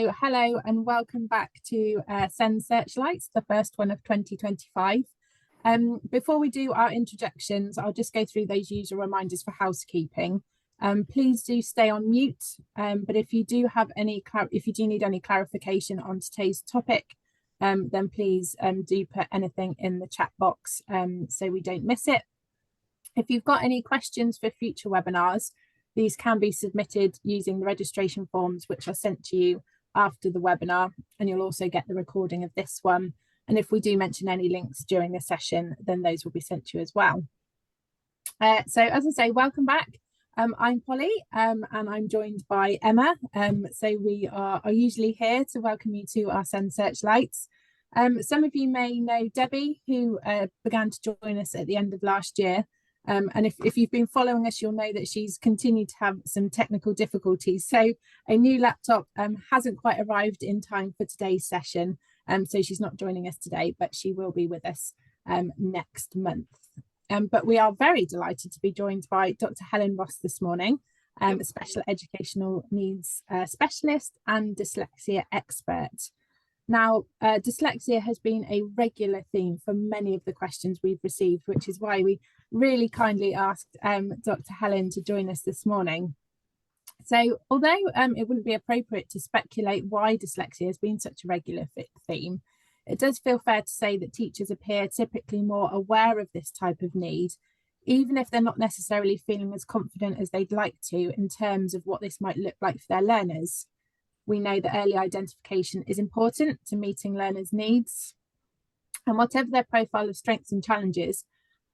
Hello and welcome back to Send Searchlights, the first one of 2025. Before we do our introductions, I'll just go through those usual reminders for housekeeping. Please do stay on mute, but if you do need any clarification on today's topic, then please do put anything in the chat box so we don't miss it. If you've got any questions for future webinars, these can be submitted using the registration forms which are sent to you after the webinar, and you'll also get the recording of this one. And if we do mention any links during the session, then those will be sent to you as well. So as I say, welcome back. I'm Polly and I'm joined by Emma. So we are usually here to welcome you to our Send Searchlights. Some of you may know Debbie, who began to join us at the end of last year. And if you've been following us, you'll know that she's continued to have some technical difficulties. So a new laptop hasn't quite arrived in time for today's session. So she's not joining us today, but she will be with us next month. But we are very delighted to be joined by Dr. Helen Ross this morning, a special educational needs specialist and dyslexia expert. Now, dyslexia has been a regular theme for many of the questions we've received, which is why we really kindly asked Dr. Helen to join us this morning. So although it wouldn't be appropriate to speculate why dyslexia has been such a regular theme, it does feel fair to say that teachers appear typically more aware of this type of need, even if they're not necessarily feeling as confident as they'd like to in terms of what this might look like for their learners. We know that early identification is important to meeting learners' needs, and whatever their profile of strengths and challenges,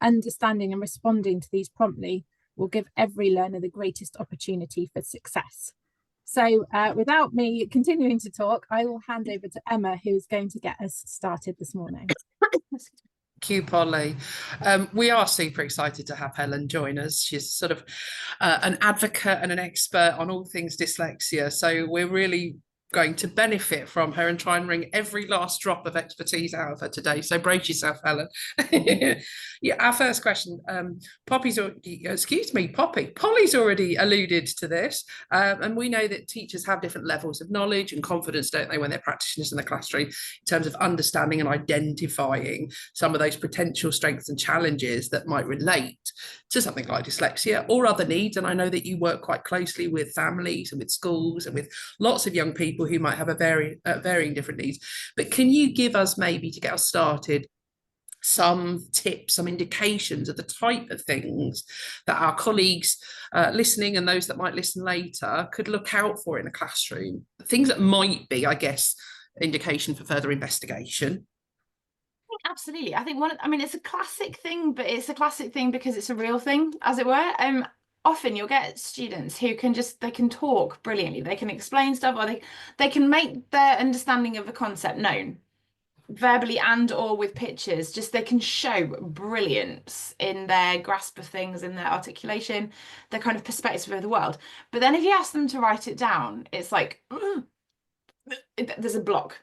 understanding and responding to these promptly will give every learner the greatest opportunity for success. So without me continuing to talk, I will hand over to Emma, who is going to get us started this morning. Thank you, Polly. We are super excited to have Helen join us. She's sort of an advocate and an expert on all things dyslexia. So we're really going to benefit from her and try and wring every last drop of expertise out of her today. So brace yourself, Helen. Yeah, our first question, Polly's already alluded to this, and we know that teachers have different levels of knowledge and confidence, don't they, when they're practitioners in the classroom, in terms of understanding and identifying some of those potential strengths and challenges that might relate to something like dyslexia or other needs. And I know that you work quite closely with families and with schools and with lots of young people who might have varying different needs. But can you give us, maybe to get us started, some tips, some indications of the type of things that our colleagues listening and those that might listen later could look out for in a classroom? Things that might be, I guess, indication for further investigation. Absolutely. I think it's a classic thing, but it's a classic thing because it's a real thing, as it were. Often you'll get students who they can talk brilliantly, they can explain stuff, or they can make their understanding of a concept known verbally and or with pictures. Just they can show brilliance in their grasp of things, in their articulation, their kind of perspective of the world. But then if you ask them to write it down, it's like there's a block.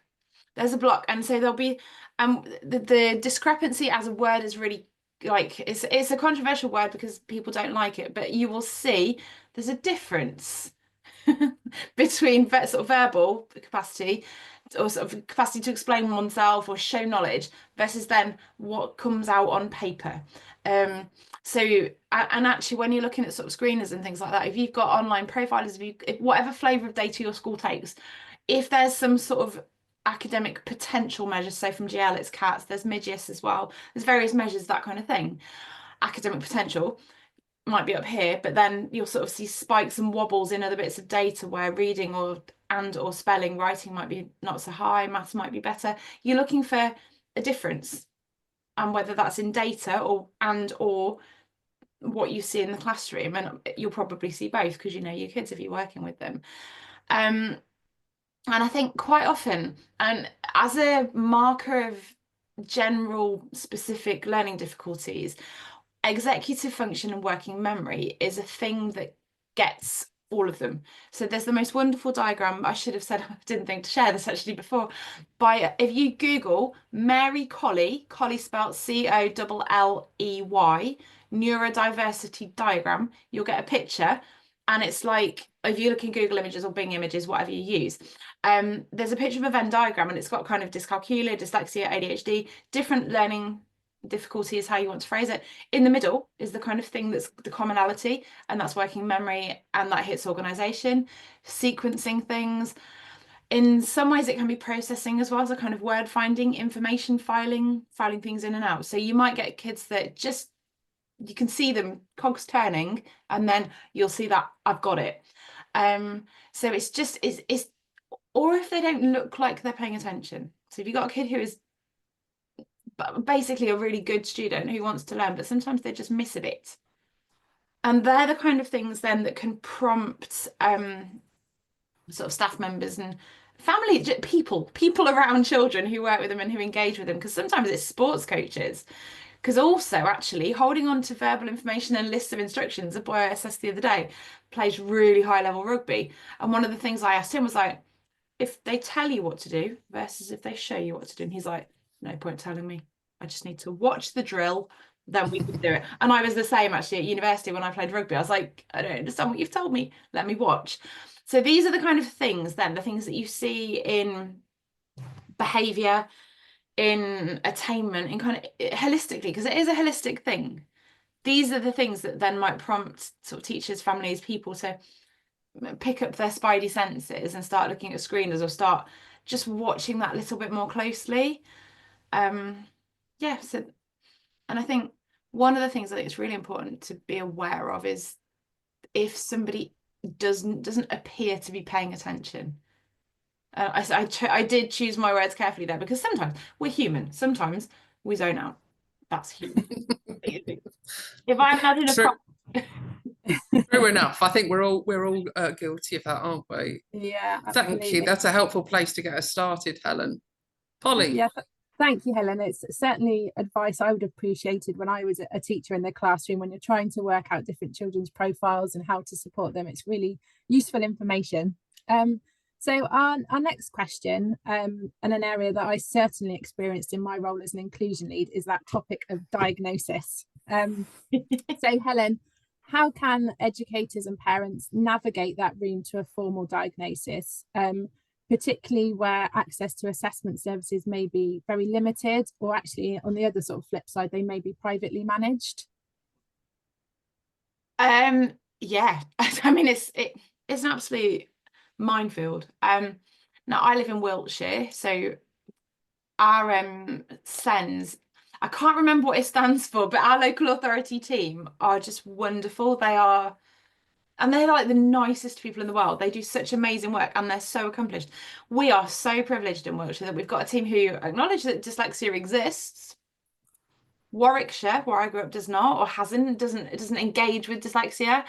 And so there'll be the discrepancy as a word is really, like, it's a controversial word because people don't like it, but you will see there's a difference between sort of verbal capacity or sort of capacity to explain oneself or show knowledge versus then what comes out on paper. So and actually when you're looking at sort of screeners and things like that, if you've got online profilers, if whatever flavour of data your school takes, if there's some sort of academic potential measures, so from GL it's CATS, there's MIGIS as well, there's various measures, that kind of thing. Academic potential might be up here, but then you'll sort of see spikes and wobbles in other bits of data where reading or spelling, writing might be not so high, maths might be better. You're looking for a difference, and whether that's in data or what you see in the classroom, and you'll probably see both because you know your kids if you're working with them. And I think quite often, and as a marker of general specific learning difficulties, executive function and working memory is a thing that gets all of them. So there's the most wonderful diagram, I should have said, I didn't think to share this actually before, if you Google Mary Colley spelled Colley, neurodiversity diagram, you'll get a picture And it's like, if you look in Google Images or Bing Images, whatever you use, there's a picture of a Venn diagram, and it's got kind of dyscalculia, dyslexia, ADHD, different learning difficulty is how you want to phrase it. In the middle is the kind of thing that's the commonality, and that's working memory, and that hits organization, sequencing things. In some ways it can be processing as well, so kind of word finding, information filing things in and out. So you might get kids that just, you can see them cogs turning, and then you'll see that I've got it. So it's just it's or if they don't look like they're paying attention. So if you've got a kid who is basically a really good student who wants to learn, but sometimes they just miss a bit, and they're the kind of things then that can prompt sort of staff members and family people around children who work with them and who engage with them, because sometimes it's sports coaches. Because also, actually, holding on to verbal information and lists of instructions, a boy I assessed the other day plays really high level rugby. And one of the things I asked him was like, if they tell you what to do versus if they show you what to do. And he's like, no point telling me. I just need to watch the drill, then we can do it. And I was the same actually at university when I played rugby. I was like, I don't understand what you've told me. Let me watch. So these are the kind of things then, the things that you see in behaviour, in attainment, in kind of holistically, because it is a holistic thing. These are the things that then might prompt sort of teachers, families, people to pick up their spidey senses and start looking at screeners, or start just watching that little bit more closely. Yeah, so, and I think one of the things I think it's really important to be aware of is if somebody doesn't appear to be paying attention. I did choose my words carefully there, because sometimes we're human. Sometimes we zone out. That's human. If I'm not in a True enough. I think we're all guilty of that, aren't we? Yeah, Thank absolutely. you. That's a helpful place to get us started, Helen. Polly. Yeah, thank you, Helen. It's certainly advice I would have appreciated when I was a teacher in the classroom. When you're trying to work out different children's profiles and how to support them, it's really useful information. So our next question, and an area that I certainly experienced in my role as an inclusion lead, is that topic of diagnosis. So Helen, how can educators and parents navigate that room to a formal diagnosis, particularly where access to assessment services may be very limited, or actually on the other sort of flip side, they may be privately managed? Yeah, I mean, it's an absolute minefield. Now I live in Wiltshire, so our SENS, I can't remember what it stands for, but our local authority team are just wonderful. They're like the nicest people in the world. They do such amazing work, and they're so accomplished. We are so privileged in Wiltshire that we've got a team who acknowledge that dyslexia exists. Warwickshire, where I grew up, does not, or doesn't engage with dyslexia.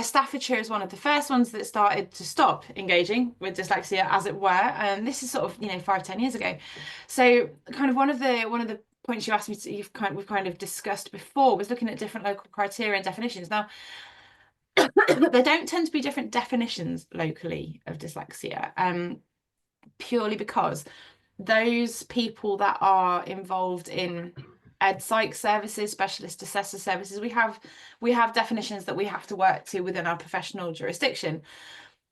Staffordshire is one of the first ones that started to stop engaging with dyslexia, as it were, and this is sort of 5-10 years ago. So kind of one of the points you asked me to, we've kind of discussed before, was looking at different local criteria and definitions. Now there don't tend to be different definitions locally of dyslexia, purely because those people that are involved in psych services, specialist assessor services, we have definitions that we have to work to within our professional jurisdiction.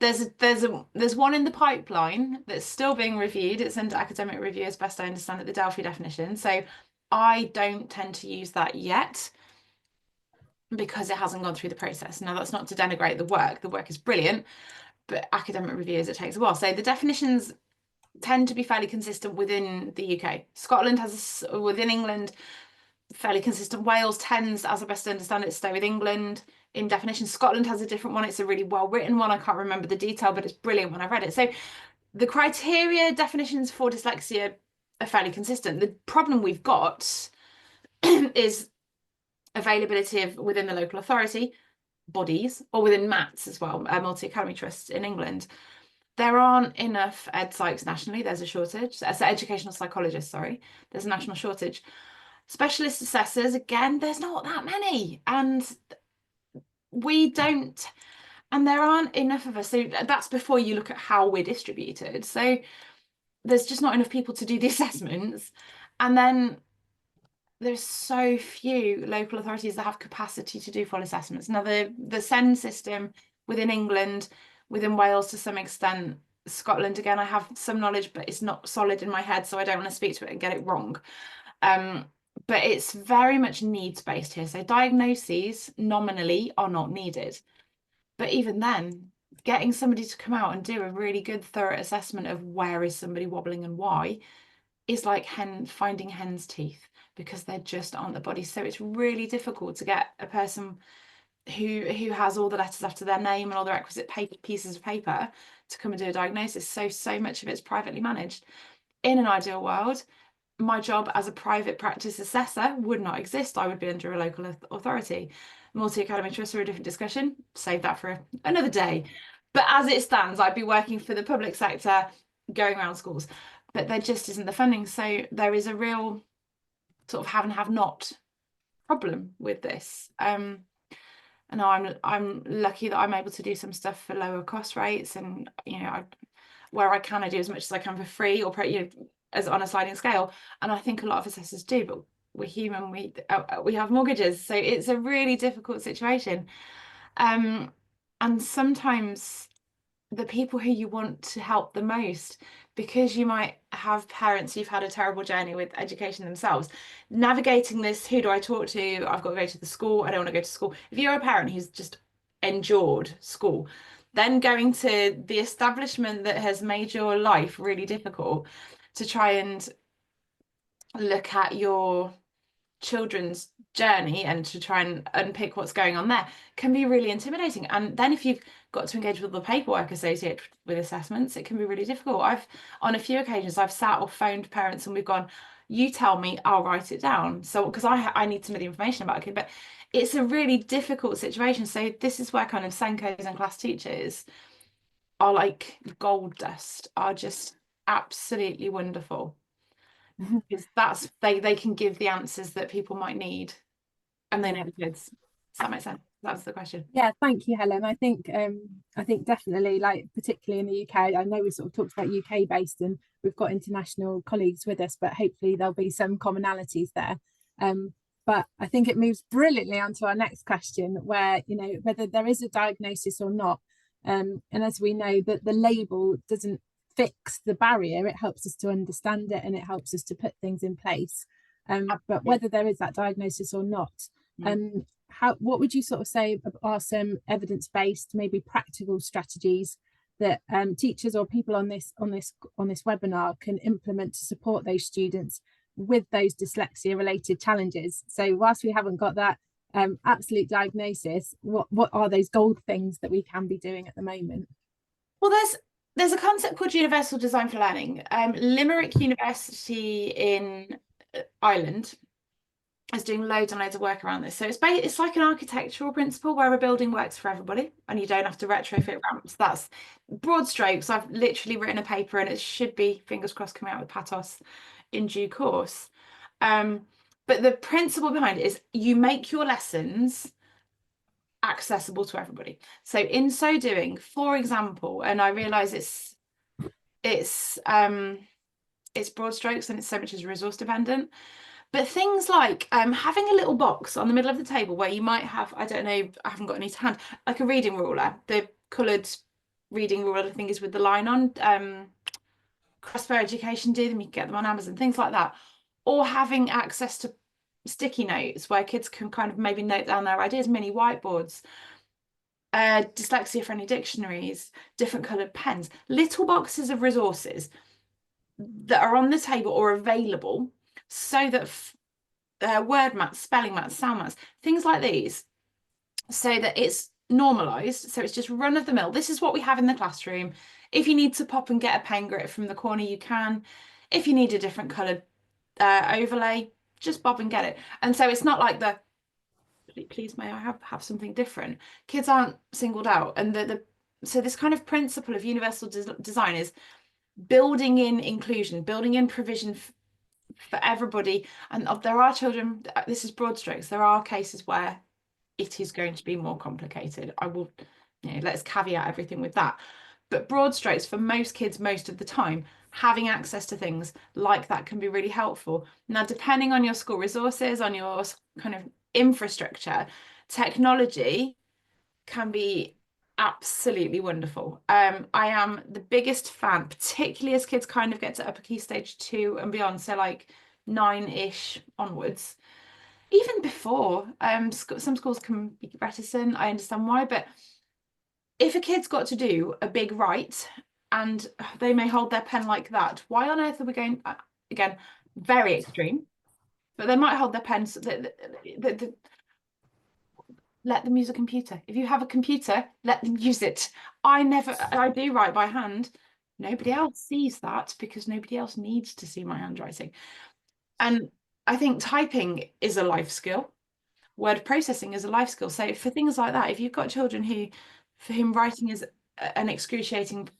There's one in the pipeline that's still being reviewed. It's under academic review, as best I understand it, the Delphi definition. So I don't tend to use that yet, because it hasn't gone through the process. Now, that's not to denigrate the work. The work is brilliant, but academic reviews, it takes a while. So the definitions tend to be fairly consistent within the UK. Scotland has, within England, fairly consistent. Wales tends, as I best understand it, to stay with England in definition. Scotland has a different one. It's a really well-written one. I can't remember the detail, but it's brilliant when I read it. So the criteria definitions for dyslexia are fairly consistent. The problem we've got is availability of within the local authority bodies, or within MATs as well, multi-academy trusts in England. There aren't enough ed psychs nationally. There's a shortage. So educational psychologists, sorry. There's a national shortage. Specialist assessors, again, there's not that many. And we don't, and there aren't enough of us. So that's before you look at how we're distributed. So there's just not enough people to do the assessments. And then there's so few local authorities that have capacity to do full assessments. Now, the SEND system within England, within Wales to some extent. Scotland, again, I have some knowledge, but it's not solid in my head, so I don't want to speak to it and get it wrong. But it's very much needs-based here. So diagnoses nominally are not needed. But even then, getting somebody to come out and do a really good, thorough assessment of where is somebody wobbling and why is like finding hen's teeth, because there just aren't the bodies. So it's really difficult to get a person who has all the letters after their name and all the requisite pieces of paper to come and do a diagnosis. So much of it's privately managed. In an ideal world, my job as a private practice assessor would not exist. I would be under a local authority. Multi-academy trusts are a different discussion. Save that for another day. But as it stands, I'd be working for the public sector, going around schools. But there just isn't the funding. So there is a real sort of have and have not problem with this. And I'm lucky that I'm able to do some stuff for lower cost rates, and where I can, I do as much as I can for free, or as on a sliding scale. And I think a lot of assessors do, but we're human, we have mortgages, so it's a really difficult situation. And sometimes the people who you want to help the most, because you might have parents who've had a terrible journey with education themselves, navigating this, who do I talk to? I've got to go to the school, I don't want to go to school. If you're a parent who's just endured school, then going to the establishment that has made your life really difficult to try and look at your children's journey and to try and unpick what's going on there can be really intimidating. And then if you've got to engage with the paperwork associated with assessments, it can be really difficult. On a few occasions, I've sat or phoned parents and we've gone, you tell me, I'll write it down. So, because I need some of the information about a kid, but it's a really difficult situation. So this is where kind of Senkos and class teachers are like gold dust, are just absolutely wonderful. Because that's they can give the answers that people might need, and they know the kids. Does that make sense? That's the question. Yeah, thank you, Helen. I think definitely, like particularly in the UK, I know we sort of talked about UK based and we've got international colleagues with us, but hopefully there'll be some commonalities there. But I think it moves brilliantly onto our next question, where whether there is a diagnosis or not. And as we know, that the label doesn't fix the barrier, it helps us to understand it and it helps us to put things in place. But whether there is that diagnosis or not, what would you sort of say are some evidence-based, maybe practical strategies that teachers or people on this webinar can implement to support those students with those dyslexia related challenges? So whilst we haven't got that absolute diagnosis, what are those gold things that we can be doing at the moment? Well, there's a concept called universal design for learning. Limerick University in Ireland is doing loads and loads of work around this. So it's like an architectural principle where a building works for everybody and you don't have to retrofit ramps. That's broad strokes. I've literally written a paper and it should be, fingers crossed, coming out with Patos in due course. But the principle behind it is you make your lessons accessible to everybody. So in so doing, for example, and I realize it's broad strokes and it's so much as resource dependent, but things like having a little box on the middle of the table where you might have, I don't know, I haven't got any to hand, like a reading ruler, the coloured reading ruler, I think is with the line on. Crossbow Education do them, you can get them on Amazon, things like that. Or having access to sticky notes where kids can kind of maybe note down their ideas, mini whiteboards, dyslexia friendly dictionaries, different coloured pens, little boxes of resources that are on the table or available, so that word mats, spelling mats, sound mats, things like these, so that it's normalised, so it's just run of the mill. This is what we have in the classroom. If you need to pop and get a pen grit from the corner, you can. If you need a different coloured overlay, just bob and get it. And so it's not like please may I have something different. Kids aren't singled out. And so this kind of principle of universal design is building in inclusion, building in provision for everybody. And there are children, this is broad strokes, there are cases where it is going to be more complicated. I will, let's caveat everything with that. But broad strokes, for most kids, most of the time, having access to things like that can be really helpful. Now, depending on your school resources, on your kind of infrastructure, technology can be absolutely wonderful. I am the biggest fan, particularly as kids kind of get to upper key stage 2 and beyond, so like 9-ish onwards. Even before, some schools can be reticent, I understand why, but if a kid's got to do a big write and they may hold their pen like that, why on earth are we going, again, very extreme, but they might hold their pen so let them use a computer. If you have a computer, let them use it. I do write by hand. Nobody else sees that because nobody else needs to see my handwriting. And I think typing is a life skill. Word processing is a life skill. So for things like that, if you've got children for whom writing is an excruciating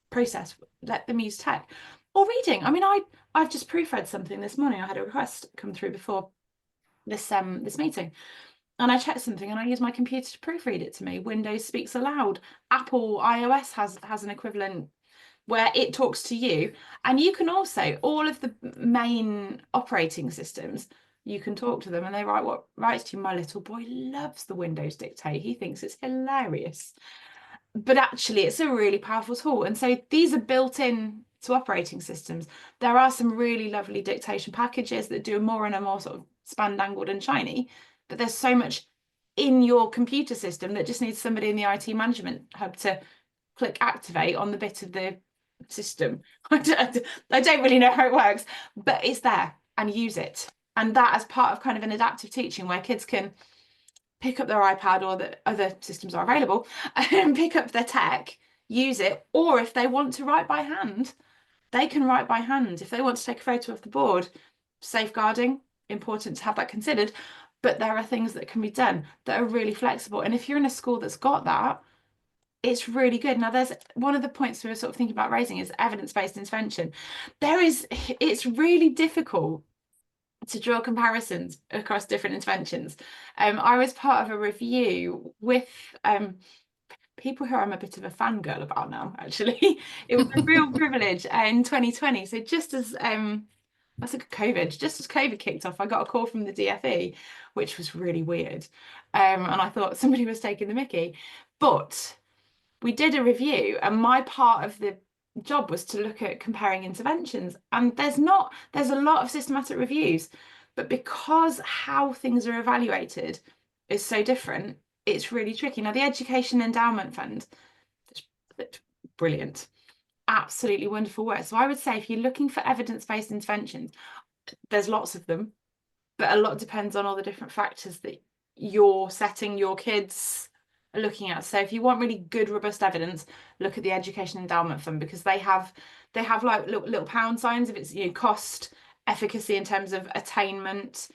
process, let them use tech. Or reading. I mean, I've just proofread something this morning. I had a request come through before this meeting. And I checked something and I use my computer to proofread it to me. Windows speaks aloud. Apple iOS has an equivalent where it talks to you. And you can also, all of the main operating systems, you can talk to them and they write what writes to you. My little boy loves the Windows dictate. He thinks it's hilarious. But actually, it's a really powerful tool. And so these are built in to operating systems. There are some really lovely dictation packages that do more and a more sort of spandangled and shiny. But there's so much in your computer system that just needs somebody in the IT management hub to click activate on the bit of the system. I don't really know how it works, but it's there and use it. And that as part of kind of an adaptive teaching where kids can pick up their iPad or the other systems are available and pick up their tech, use it. Or if they want to write by hand, they can write by hand. If they want to take a photo of the board, safeguarding, important to have that considered. But there are things that can be done that are really flexible. And if you're in a school that's got that, it's really good. Now, there's one of the points we were sort of thinking about raising is evidence-based intervention. It's really difficult to draw comparisons across different interventions. I was part of a review with people who I'm a bit of a fangirl about now, actually. It was a real privilege in 2020. So just as COVID kicked off, I got a call from the DFE, which was really weird. And I thought somebody was taking the mickey. But we did a review, and my part of the job was to look at comparing interventions. And there's a lot of systematic reviews, but because how things are evaluated is so different, it's really tricky. Now, the Education Endowment Fund, it's brilliant. Absolutely wonderful work. So I would say if you're looking for evidence-based interventions, there's lots of them, but a lot depends on all the different factors that you're setting your kids are looking at. So if you want really good, robust evidence, look at the Education Endowment Fund, because they have like little pound signs if it's, you know, cost, efficacy in terms of attainment.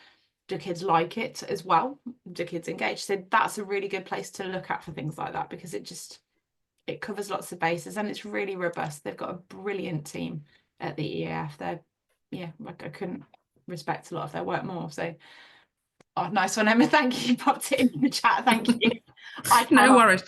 Do kids like it as well? Do kids engage? So that's a really good place to look at for things like that, because it covers lots of bases and it's really robust. They've got a brilliant team at the EAF. I couldn't respect a lot of their work more. So, nice one, Emma. Thank you. You popped it in the chat. Thank you. No worries.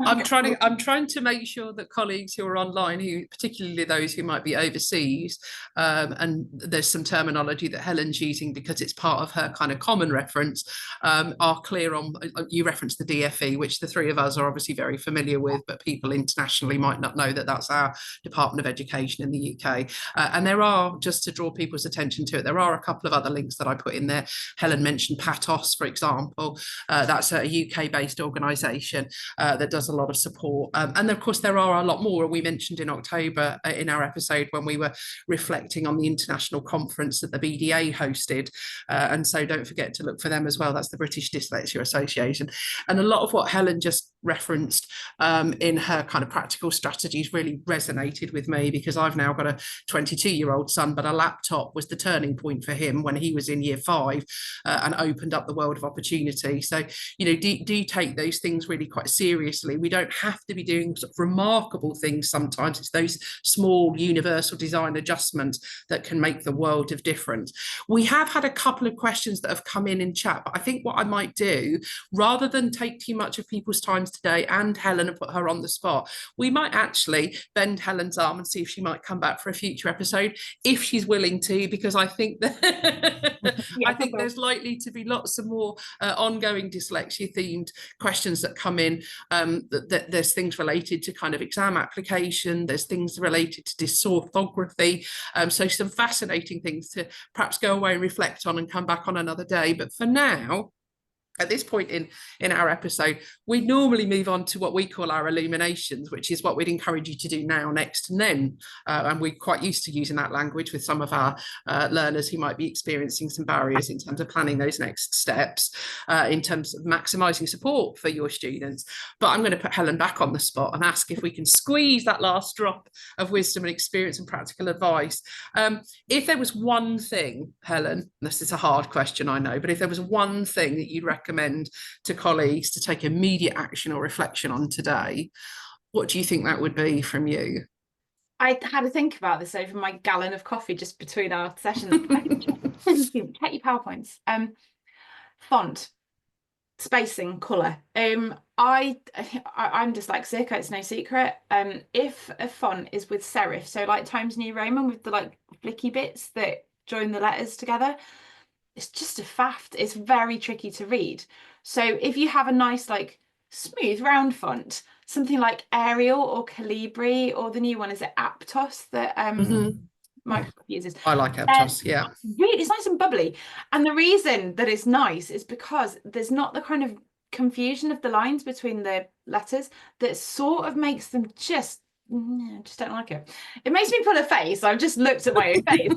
I'm trying to make sure that colleagues who are online, who particularly those who might be overseas, and there's some terminology that Helen's using because it's part of her kind of common reference, are clear on. You referenced the DFE, which the three of us are obviously very familiar with, but people internationally might not know that that's our Department of Education in the UK. And there are, just to draw people's attention to it, there are a couple of other links that I put in there. Helen mentioned PATOS, for example. That's a UK-based organisation that does a lot of support, and of course there are a lot more. We mentioned in October in our episode when we were reflecting on the international conference that the BDA hosted, and so don't forget to look for them as well. That's the British Dyslexia Association. And a lot of what Helen just referenced in her kind of practical strategies really resonated with me, because I've now got a 22-year-old son, but a laptop was the turning point for him when he was in year 5, and opened up the world of opportunity. So, you know, do take those things really quite seriously. We don't have to be doing sort of remarkable things sometimes. It's those small universal design adjustments that can make the world of difference. We have had a couple of questions that have come in chat, but I think what I might do, rather than take too much of people's time us today and Helen and put her on the spot, we might actually bend Helen's arm and see if she might come back for a future episode, if she's willing to, because I think that I think there's likely to be lots of more ongoing dyslexia themed questions that come in. There's things related to kind of exam application, there's things related to dysorthography, so some fascinating things to perhaps go away and reflect on and come back on another day. But for now, at this point in our episode, we normally move on to what we call our illuminations, which is what we'd encourage you to do now, next, and then. And we're quite used to using that language with some of our learners who might be experiencing some barriers in terms of planning those next steps, in terms of maximising support for your students. But I'm going to put Helen back on the spot and ask if we can squeeze that last drop of wisdom and experience and practical advice. If there was one thing, Helen, this is a hard question, I know, but if there was one thing that you'd recommend to colleagues to take immediate action or reflection on today, what do you think that would be from you? I had to think about this over my gallon of coffee just between our sessions. Check your PowerPoints. Font, spacing, colour. I'm dyslexic, it's no secret. If a font is with serif, so like Times New Roman with the like flicky bits that join the letters together, it's just a faff. It's very tricky to read. So if you have a nice like smooth round font, something like Arial or Calibri, or the new one is it Aptos that Microsoft uses. I like Aptos, yeah. Really, it's nice and bubbly. And the reason that it's nice is because there's not the kind of confusion of the lines between the letters that sort of makes them just don't like it. It makes me pull a face. I've just looked at my own face.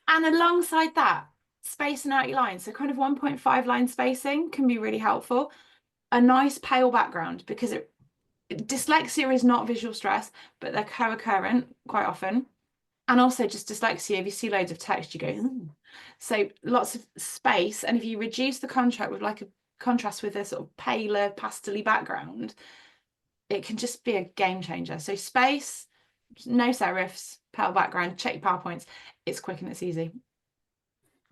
And alongside that, spacing out your lines, so kind of 1.5 line spacing can be really helpful. A nice pale background, because dyslexia is not visual stress, but they're co-occurrent quite often. And also just dyslexia, if you see loads of text, you go, ooh. So lots of space. And if you reduce the contrast with a sort of paler, pastel-y background, it can just be a game changer. So space, no serifs, pale background, check your PowerPoints. It's quick and it's easy.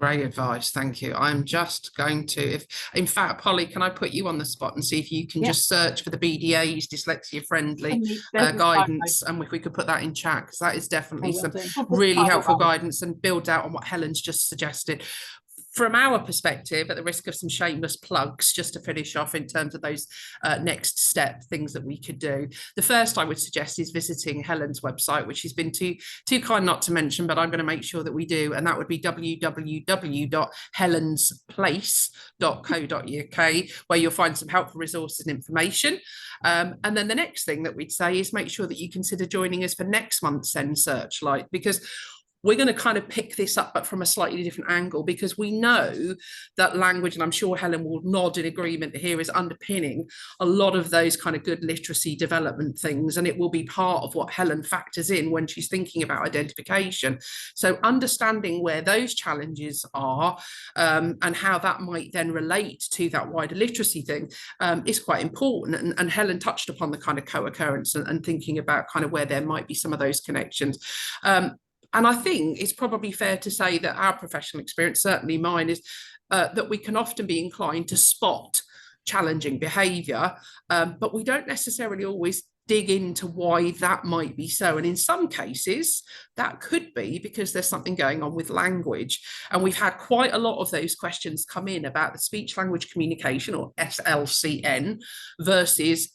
Great advice, thank you. I'm just going to, in fact, Polly, can I put you on the spot and see if you can just search for the BDA's dyslexia friendly guidance, and if we could put that in chat, because that is definitely some really helpful guidance and build out on what Helen's just suggested. From our perspective, at the risk of some shameless plugs, just to finish off in terms of those next step things that we could do. The first I would suggest is visiting Helen's website, which she's been too kind not to mention, but I'm going to make sure that we do. And that would be www.helensplace.co.uk, where you'll find some helpful resources and information. And then the next thing that we'd say is make sure that you consider joining us for next month's Send Searchlight, because we're going to kind of pick this up, but from a slightly different angle, because we know that language, and I'm sure Helen will nod in agreement here, is underpinning a lot of those kind of good literacy development things. And it will be part of what Helen factors in when she's thinking about identification. So understanding where those challenges are and how that might then relate to that wider literacy thing is quite important. And Helen touched upon the kind of co-occurrence and thinking about kind of where there might be some of those connections. And I think it's probably fair to say that our professional experience, certainly mine, is that we can often be inclined to spot challenging behaviour, but we don't necessarily always dig into why that might be so. And in some cases, that could be because there's something going on with language. And we've had quite a lot of those questions come in about the speech language communication, or SLCN, versus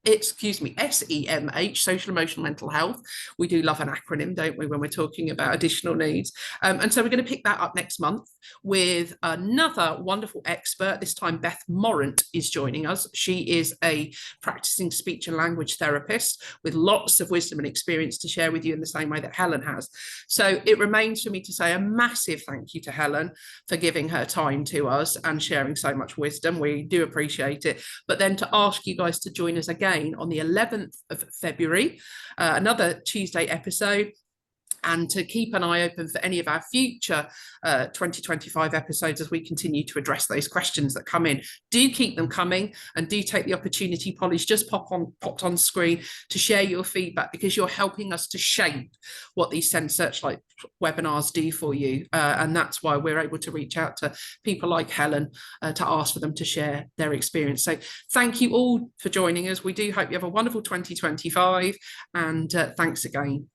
SEMH, social emotional mental health. We do love an acronym, don't we, when we're talking about additional needs. And so we're going to pick that up next month with another wonderful expert. This time Beth Morant is joining us. She is a practicing speech and language therapist with lots of wisdom and experience to share with you in the same way that Helen has. So it remains for me to say a massive thank you to Helen for giving her time to us and sharing so much wisdom. We do appreciate it. But then to ask you guys to join us again on the 11th of February, another Tuesday episode. and to keep an eye open for any of our future 2025 episodes as we continue to address those questions that come in. Do keep them coming, and do take the opportunity, Polly's just popped on screen, to share your feedback, because you're helping us to shape what these Send Searchlight webinars do for you. And that's why we're able to reach out to people like Helen to ask for them to share their experience. So thank you all for joining us. We do hope you have a wonderful 2025, and thanks again.